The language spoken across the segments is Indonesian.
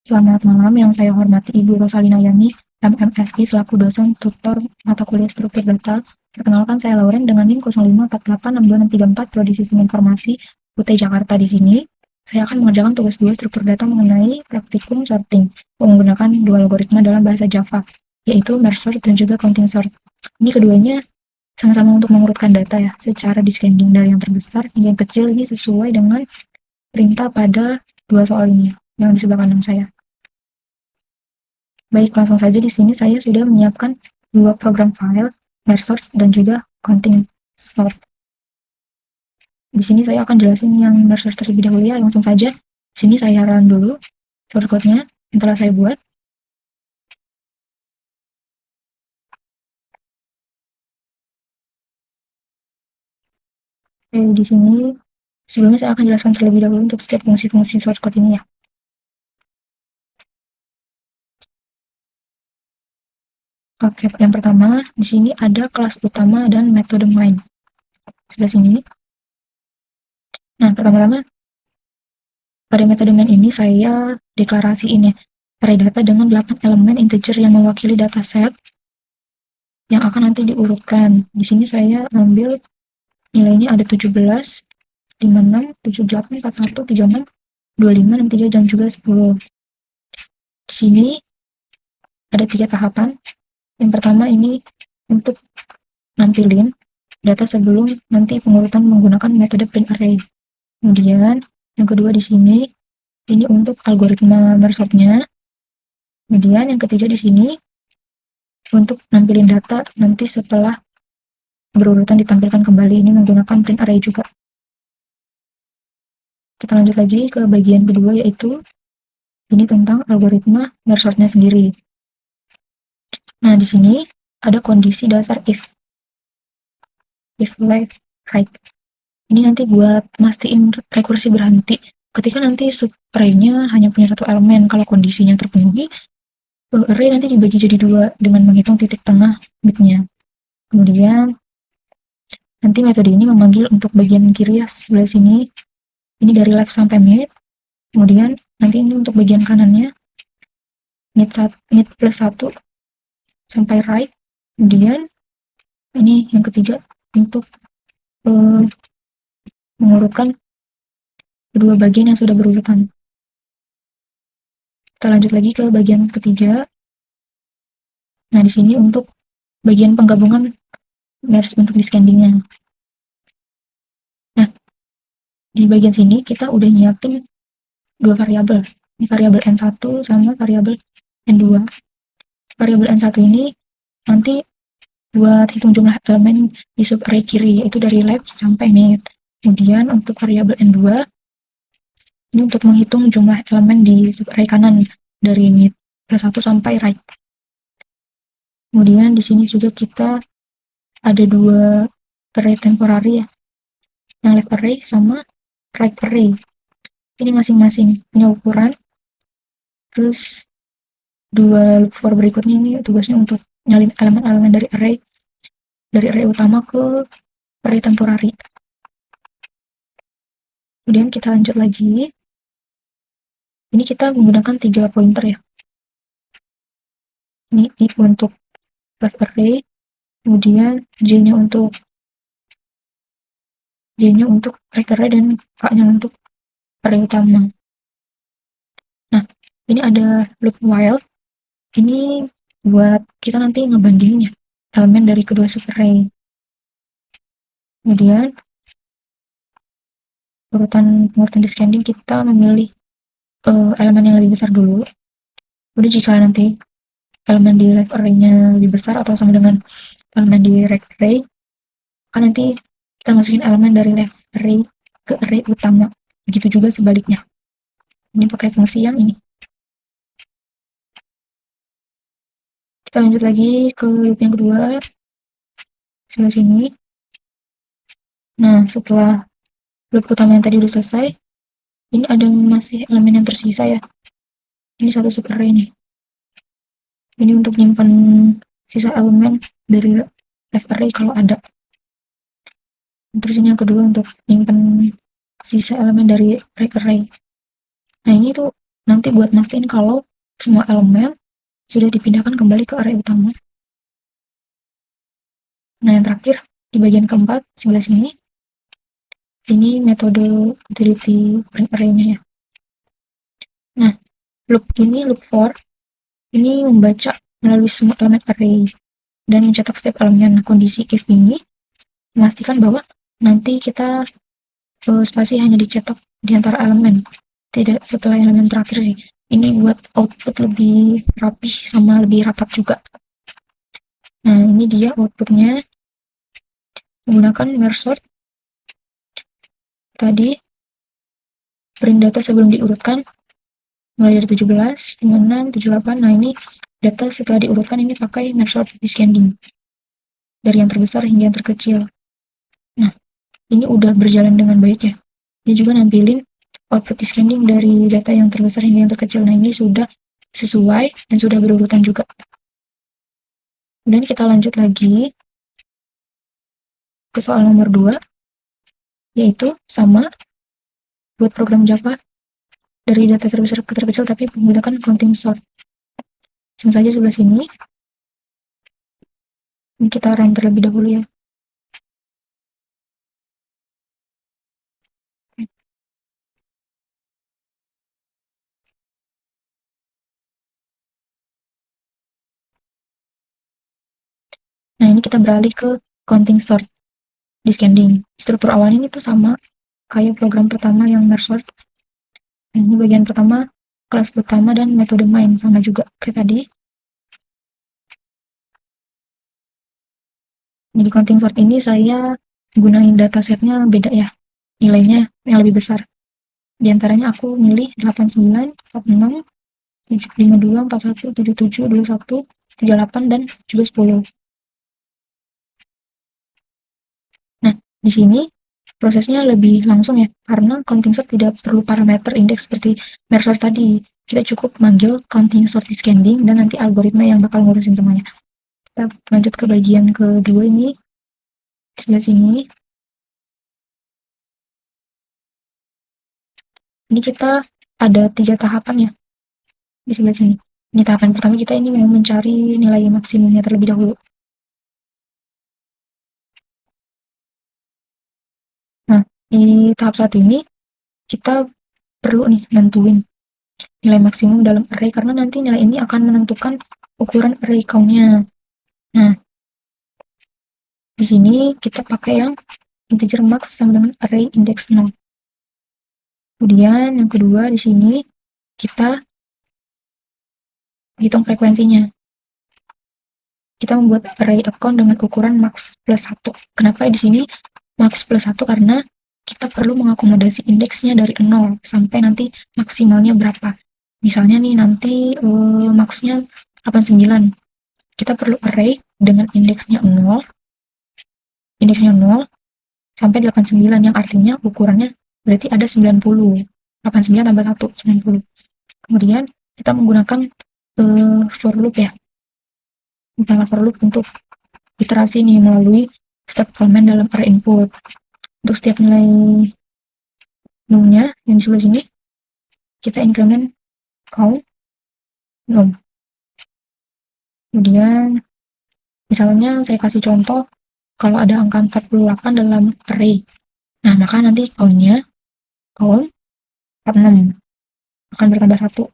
Selamat malam, yang saya hormati Ibu Rosalina Yani, MMSI selaku dosen tutor mata kuliah struktur data. Perkenalkan, saya Lauren dengan NIM 05486264 Prodi Sistem Informasi UT Jakarta. Di sini saya akan mengerjakan tugas 2 struktur data mengenai praktikum sorting menggunakan dua algoritma dalam bahasa Java, yaitu merge sort dan juga counting sort. Ini keduanya sama-sama untuk mengurutkan data ya, secara descending dari yang terbesar hingga yang kecil. Ini sesuai dengan perintah pada dua soal ini yang di sebelah kanan saya. Baik, langsung saja. Di sini saya sudah menyiapkan dua program file, merge sort dan juga counting sort. Di sini saya akan jelasin yang merge sort terlebih dahulu ya, langsung saja. Di sini saya run dulu shortcode-nya yang telah saya buat. Oke, di sini sebelumnya saya akan jelaskan terlebih dahulu untuk setiap fungsi-fungsi shortcode ini ya. Oke, yang pertama di sini ada kelas utama dan metode main. Sebelah sini. Nah, pertama-tama pada metode main ini saya deklarasiin ya array data dengan 8 elemen integer yang mewakili dataset yang akan nanti diurutkan. Di sini saya ambil nilainya ada 17, 56, 78, 41, 36, 25, 63, dan juga 10. Di sini ada 3 tahapan. Yang pertama ini untuk nampilin data sebelum nanti pengurutan menggunakan metode print array. Kemudian yang kedua di sini ini untuk algoritma merge sort-nya. Kemudian yang ketiga di sini untuk nampilin data nanti setelah berurutan ditampilkan kembali, ini menggunakan print array juga. Kita lanjut lagi ke bagian kedua, yaitu ini tentang algoritma merge sort-nya sendiri. Nah, di sini ada kondisi dasar if left right. Ini nanti buat mastiin rekursi berhenti ketika nanti array-nya hanya punya satu elemen. Kalau kondisinya terpenuhi, array nanti dibagi jadi dua dengan menghitung titik tengah bitnya. Kemudian nanti metode ini memanggil untuk bagian kiri ya, sebelah sini ini dari left sampai mid. Kemudian nanti ini untuk bagian kanannya mid plus 1 sampai right. Kemudian ini yang ketiga untuk mengurutkan kedua bagian yang sudah berurutan. Kita lanjut lagi ke bagian ketiga. Nah, di sini untuk bagian penggabungan merge untuk descending-nya. Nah, di bagian sini kita udah nyiapin dua variabel. Ini variabel N1 sama variabel N2. Variabel N1 ini nanti buat hitung jumlah elemen di subarray kiri, yaitu dari left sampai mid. Kemudian untuk variabel N2 ini untuk menghitung jumlah elemen di subarray kanan dari mid plus 1 sampai right. Kemudian di sini juga kita ada dua array temporary ya, yang left array sama right array. Ini masing-masing punya ukuran. Terus dua loop for berikutnya ini tugasnya untuk nyalin elemen-elemen dari array utama ke array temporary. Kemudian kita lanjut lagi. Ini kita menggunakan 3 pointer ya. Ini untuk left array, kemudian J-nya untuk right array, dan K-nya untuk array utama. Nah, ini ada loop while. Ini buat kita nanti ngebandingin ya elemen dari kedua subarray. Kemudian pengurutan descending kita memilih elemen yang lebih besar dulu. Udah, jika nanti elemen di left array-nya lebih besar atau sama dengan elemen di right array, kan nanti kita masukin elemen dari left array ke array utama. Begitu juga sebaliknya. Ini pakai fungsi yang ini. Kita lanjut lagi ke loop yang kedua, sebelah sini. Nah, setelah loop utama yang tadi udah selesai, ini ada masih elemen yang tersisa ya. Ini satu subarray nih. Ini untuk nyimpan sisa elemen dari left array kalau ada. Terus ini yang kedua untuk nyimpan sisa elemen dari right array. Nah, ini tuh nanti buat mastiin kalau semua elemen sudah dipindahkan kembali ke array utama. Nah, yang terakhir di bagian keempat sebelah sini, ini metode utility print array-nya ya. Nah, loop for ini membaca melalui semua elemen array dan mencetak setiap elemen. Kondisi if ini memastikan bahwa nanti kita spasi hanya dicetak di antara elemen, tidak setelah elemen terakhir sih. Ini buat output lebih rapih sama lebih rapat juga. Nah, ini dia outputnya menggunakan merge sort. Tadi print data sebelum diurutkan mulai dari 17, 56, 78. Nah, ini data setelah diurutkan ini pakai merge sort descending dari yang terbesar hingga yang terkecil. Nah, ini udah berjalan dengan baik ya. Dia juga nampilin output descending dari data yang terbesar hingga yang terkecil. Nah, ini sudah sesuai dan sudah berurutan juga. Kemudian kita lanjut lagi ke soal nomor 2, yaitu sama buat program Java dari data terbesar ke terkecil tapi menggunakan counting sort. Langsung saja sebelah sini. Ini kita run terlebih dahulu ya. Nah, ini kita beralih ke counting sort descending. Struktur awalnya ini tuh sama kayak program pertama yang merge sort. Nah, ini bagian pertama, kelas utama dan metode main sama juga kayak tadi. Di counting sort ini saya gunain datasetnya beda ya, nilainya yang lebih besar. Di antaranya aku milih 89, 46, 52, 41, 77, 21, 38, dan juga 10. Nah, di sini prosesnya lebih langsung ya, karena counting sort tidak perlu parameter indeks seperti merge sort tadi. Kita cukup manggil counting sort descending dan nanti algoritma yang bakal ngurusin semuanya. Kita lanjut ke bagian kedua ini, di sebelah sini. Ini kita ada 3 tahapan ya, di sebelah sini. Ini tahapan pertama, kita ini mau mencari nilai maksimumnya terlebih dahulu. Nah, di tahap 1 ini kita perlu nih nentuin nilai maksimum dalam array, karena nanti nilai ini akan menentukan ukuran array count-nya. Nah, di sini kita pakai yang integer max sama dengan array index 0. Kemudian yang kedua di sini kita hitung frekuensinya. Kita membuat array account dengan ukuran max plus 1. Kenapa di sini max plus 1? Karena kita perlu mengakomodasi indeksnya dari 0 sampai nanti maksimalnya berapa. Misalnya nih nanti maxnya 89. Kita perlu array dengan indeksnya 0 sampai 89, yang artinya ukurannya berarti ada 90. 89 tambah 1, 90. Kemudian kita menggunakan for loop ya. Menggunakan for loop untuk iterasi nih melalui step element dalam array input. Untuk setiap nilai nulnya yang di sebelah sini, kita increment count 0. Kemudian misalnya saya kasih contoh, kalau ada angka 48 dalam array, nah maka nanti count 46 akan bertambah 1.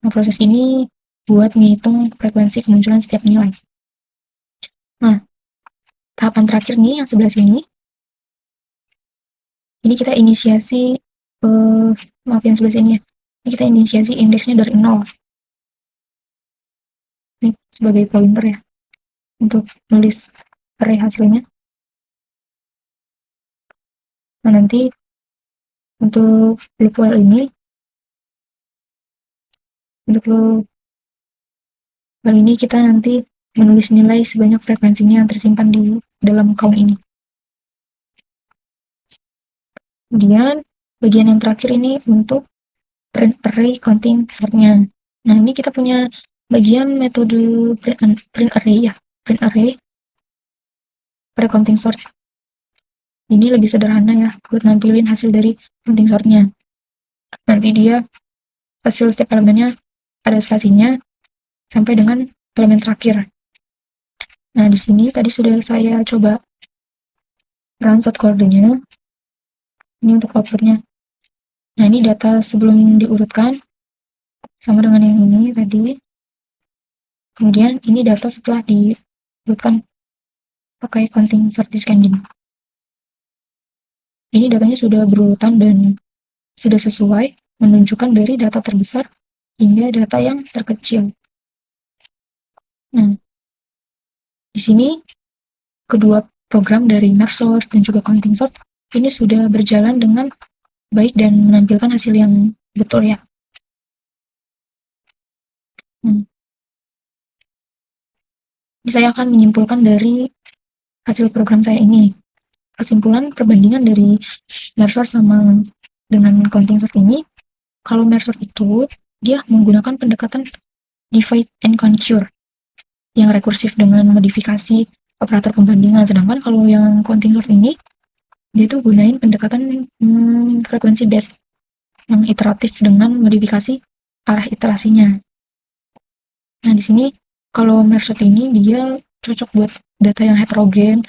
Nah, proses ini buat menghitung frekuensi kemunculan setiap nilai. Nah, tahapan terakhir nih yang sebelah sini, ini kita inisiasi maaf yang sebelah sini ya, ini kita inisiasi indeksnya dari 0. Ini sebagai pointer ya untuk nulis array hasilnya. Nah, nanti untuk loop while ini, kita nanti menulis nilai sebanyak frekuensinya yang tersimpan di dalam count ini. Kemudian bagian yang terakhir ini untuk print array counting sort-nya. Nah, ini kita punya bagian metode print array ya, print array pada counting sort. Ini lebih sederhana ya buat nampilin hasil dari counting sort-nya. Nanti dia hasil setiap elemennya ada spasinya sampai dengan elemen terakhir. Nah, di sini tadi sudah saya coba run shortcode-nya. Ini untuk outputnya. Nah, ini data sebelum diurutkan sama dengan yang ini tadi. Kemudian ini data setelah diurutkan pakai counting sort descending. Ini datanya sudah berurutan dan sudah sesuai menunjukkan dari data terbesar hingga data yang terkecil. Nah, di sini kedua program dari merge sort dan juga counting sort ini sudah berjalan dengan baik dan menampilkan hasil yang betul ya. Ini saya akan menyimpulkan dari hasil program saya ini. Kesimpulan perbandingan dari merge sort sama dengan counting sort ini, kalau merge sort itu dia menggunakan pendekatan divide and conquer yang rekursif dengan modifikasi operator pembandingan, sedangkan kalau yang counting sort ini dia tuh gunain pendekatan frekuensi based yang iteratif dengan modifikasi arah iterasinya. Nah, di sini kalau merge sort ini dia cocok buat data yang heterogen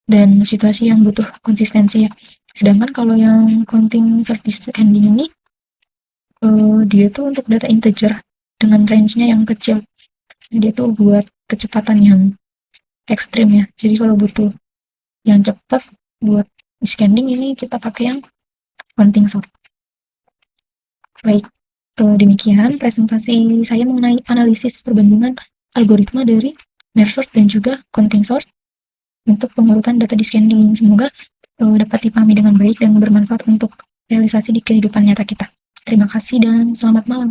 dan situasi yang butuh konsistensi ya. Sedangkan kalau yang counting sort descending ini dia tuh untuk data integer dengan range-nya yang kecil. Dia tuh buat kecepatan yang ekstrim ya. Jadi kalau butuh yang cepat buat descending ini kita pakai yang counting sort. Baik, demikian presentasi saya mengenai analisis perbandingan algoritma dari merge sort dan juga counting sort untuk pengurutan data descending. Semoga dapat dipahami dengan baik dan bermanfaat untuk realisasi di kehidupan nyata kita. Terima kasih dan selamat malam.